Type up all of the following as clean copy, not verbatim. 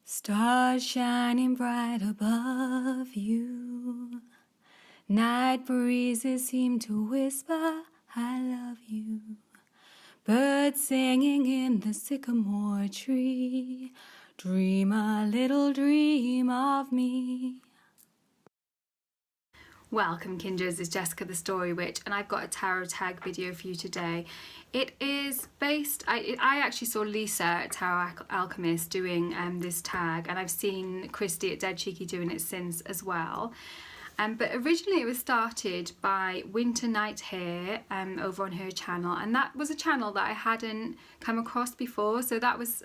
Stars shining bright above you. Night breezes seem to whisper, I love you. Birds singing in the sycamore tree. Dream a little dream of me. Welcome Kinders, it's Jessica the Story Witch, and I've got a tarot tag video for you today. It is based, I actually saw Lisa at Tarot Alchemist doing this tag, and I've seen Christy at Dead Cheeky doing it since as well. But originally it was started by Wynter NightHare over on her channel, and that was a channel that I hadn't come across before, so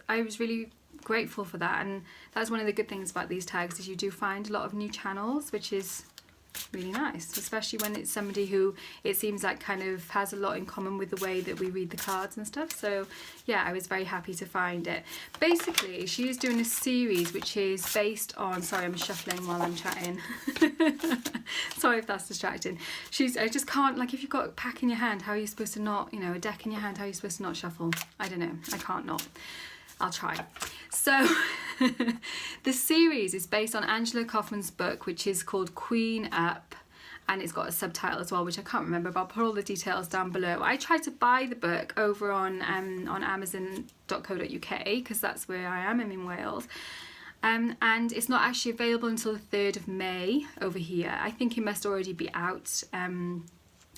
I was really grateful for that. And that's one of the good things about these tags, is you do find a lot of new channels, which is really nice, especially when it's somebody who it seems like kind of has a lot in common with the way that we read the cards and stuff. So yeah, I was very happy to find it. Basically, she is doing a series which is based on, sorry, I'm shuffling while I'm chatting. Sorry if that's distracting. I just can't, like, if you've got a pack in your hand, how are you supposed to not, a deck in your hand, how are you supposed to not shuffle? I don't know, I can't not. I'll try. So the series is based on Angela Kaufman's book, which is called Queen Up, and it's got a subtitle as well, which I can't remember, but I'll put all the details down below. I tried to buy the book over on amazon.co.uk because that's where I am. I'm in Wales. And it's not actually available until the 3rd of May over here. I think it must already be out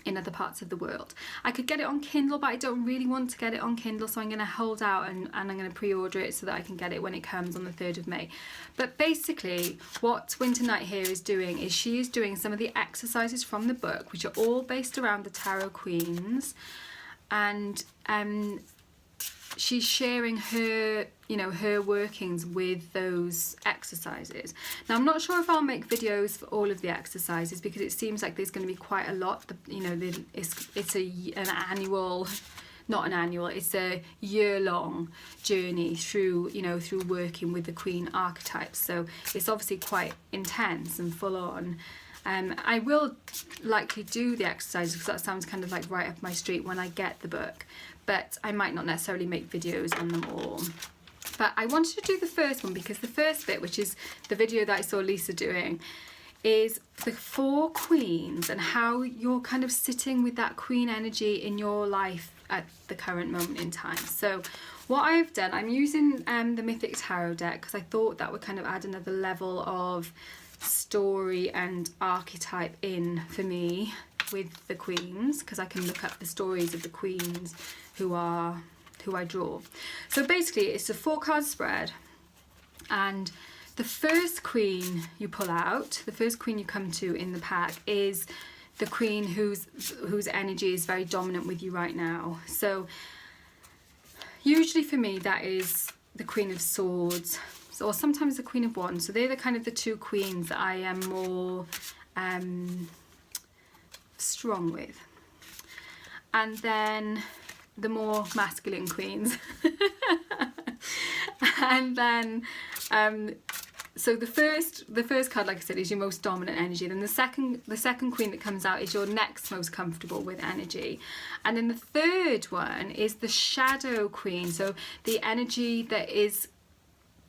in other parts of the world. I could get it on Kindle, but I don't really want to get it on Kindle, so I'm going to hold out and I'm going to pre-order it so that I can get it when it comes on the 3rd of May. But basically what Wynter NightHare is doing is she is doing some of the exercises from the book, which are all based around the Tarot Queens, and she's sharing her her workings with those exercises. Now I'm not sure if I'll make videos for all of the exercises because it seems like there's going to be quite a lot. It's it's a year-long journey through through working with the Queen archetypes, so it's obviously quite intense and full on. I will likely do the exercises because that sounds kind of like right up my street when I get the book, but I might not necessarily make videos on them all. But I wanted to do the first one because the first bit, which is the video that I saw Lisa doing, is the 4 queens and how you're kind of sitting with that queen energy in your life at the current moment in time. So what I've done, I'm using the Mythic Tarot deck because I thought that would kind of add another level of story and archetype in for me with the queens, because I can look up the stories of the queens who I draw. So basically it's a 4-card spread, and the first queen you pull out, the first queen you come to in the pack, is the queen whose energy is very dominant with you right now. So usually for me that is the Queen of Swords, or sometimes the Queen of Wands. So they're the kind of the 2 queens that I am more strong with. And then the more masculine queens. And then so the first card, like I said, is your most dominant energy. Then the second queen that comes out is your next most comfortable with energy. And then the third one is the Shadow Queen, so the energy that is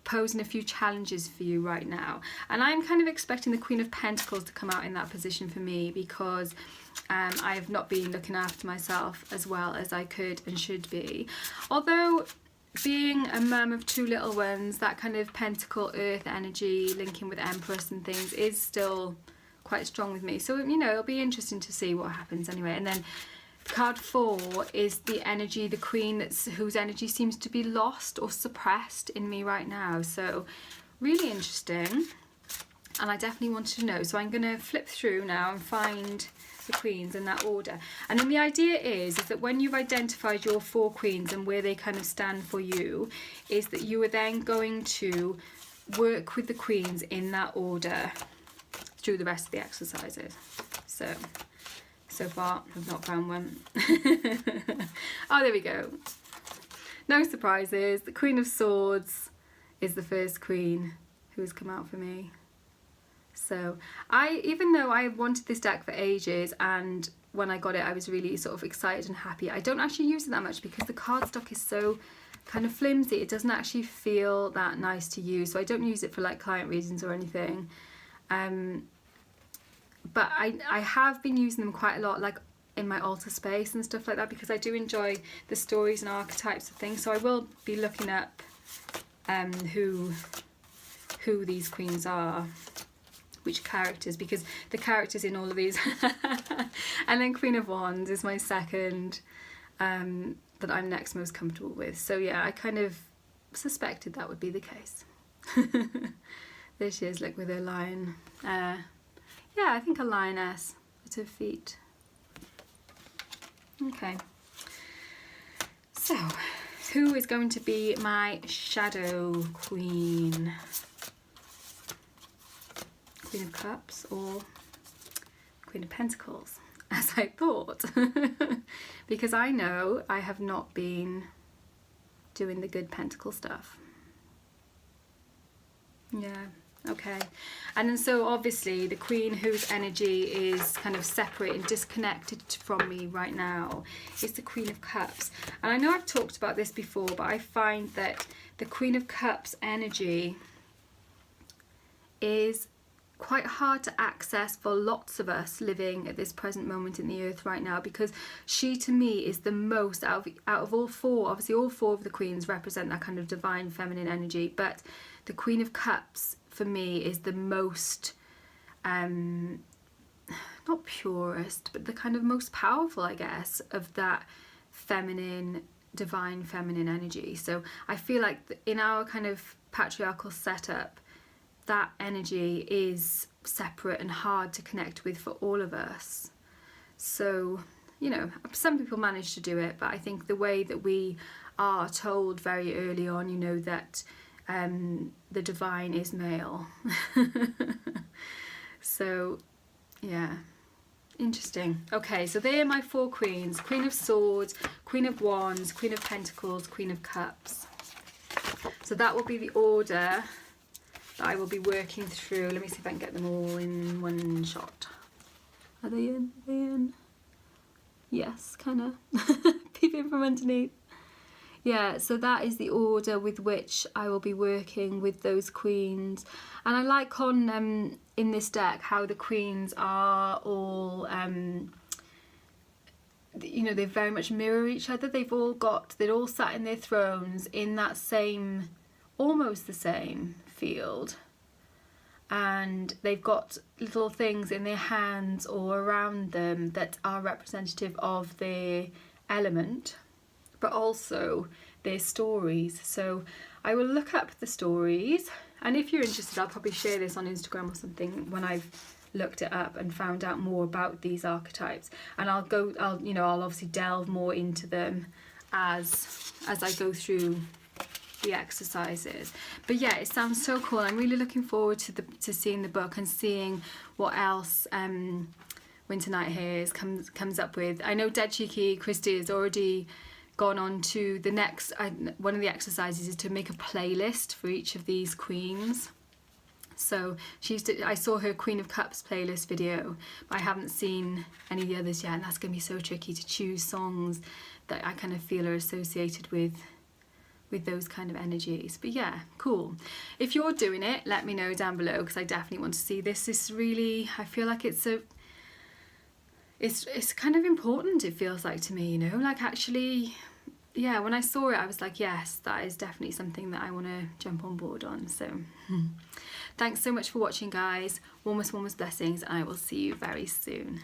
posing a few challenges for you right now. And I'm kind of expecting the Queen of Pentacles to come out in that position for me because I have not been looking after myself as well as I could and should be. Although being a mum of 2 little ones, that kind of Pentacle Earth energy linking with Empress and things is still quite strong with me. So it'll be interesting to see what happens anyway. And then card 4 is the energy, the queen whose energy seems to be lost or suppressed in me right now. So really interesting, and I definitely wanted to know. So I'm going to flip through now and find the queens in that order. And then the idea is that when you've identified your 4 queens and where they kind of stand for you, is that you are then going to work with the queens in that order through the rest of the exercises. So far, I've not found one. Oh, there we go. No surprises. The Queen of Swords is the first queen who has come out for me. So even though I wanted this deck for ages, and when I got it I was really sort of excited and happy, I don't actually use it that much because the cardstock is so kind of flimsy. It doesn't actually feel that nice to use, so I don't use it for like client readings or anything. But I have been using them quite a lot, like in my altar space and stuff like that, because I do enjoy the stories and archetypes of things. So I will be looking up who these queens are, which characters, because the characters in all of these and then Queen of Wands is my second that I'm next most comfortable with. So yeah, I kind of suspected that would be the case. There she is, look, with her lion. Yeah, I think a lioness at her feet. Okay, so who is going to be my shadow queen? Queen of Cups or Queen of Pentacles, as I thought. Because I know I have not been doing the good pentacle stuff. Yeah, okay. And then so obviously the queen whose energy is kind of separate and disconnected from me right now is the Queen of Cups. And I know I've talked about this before, but I find that the Queen of Cups energy is quite hard to access for lots of us living at this present moment in the earth right now, because she to me is the most out of all four. Obviously all four of the queens represent that kind of divine feminine energy, but the Queen of Cups for me is the most not purest, but the kind of most powerful, I guess, of that feminine, divine feminine energy. So I feel like in our kind of patriarchal setup, that energy is separate and hard to connect with for all of us. So, you know, some people manage to do it, but I think the way that we are told very early on, you know, that the divine is male. So, yeah, interesting. Okay, so they are my four queens: Queen of Swords, Queen of Wands, Queen of Pentacles, Queen of Cups. So that will be the order that I will be working through. Let me see if I can get them all in one shot. Are they in? Are they in? Yes, kind of. Peeping from underneath. Yeah, so that is the order with which I will be working with those queens. And I like on in this deck how the queens are all you know, they very much mirror each other. They're all sat in their thrones in that same, almost the same field, and they've got little things in their hands or around them that are representative of their element, but also their stories. So I will look up the stories, and if you're interested, I'll probably share this on Instagram or something when I've looked it up and found out more about these archetypes, and I'll obviously delve more into them as I go through the exercises. But yeah, it sounds so cool. I'm really looking forward to seeing the book and seeing what else Wynter NightHare comes up with. I know Dead Cheeky Christy has already gone on to the next one of the exercises is to make a playlist for each of these queens. So I saw her Queen of Cups playlist video, but I haven't seen any of the others yet, and that's gonna be so tricky to choose songs that I kind of feel are associated with those kind of energies. But yeah, cool. If you're doing it, let me know down below, because I definitely want to see this. This really, I feel like it's kind of important, it feels like to me, you know, like actually, yeah, when I saw it I was like, yes, that is definitely something that I want to jump on board on. So thanks so much for watching, guys. Warmest blessings, and I will see you very soon.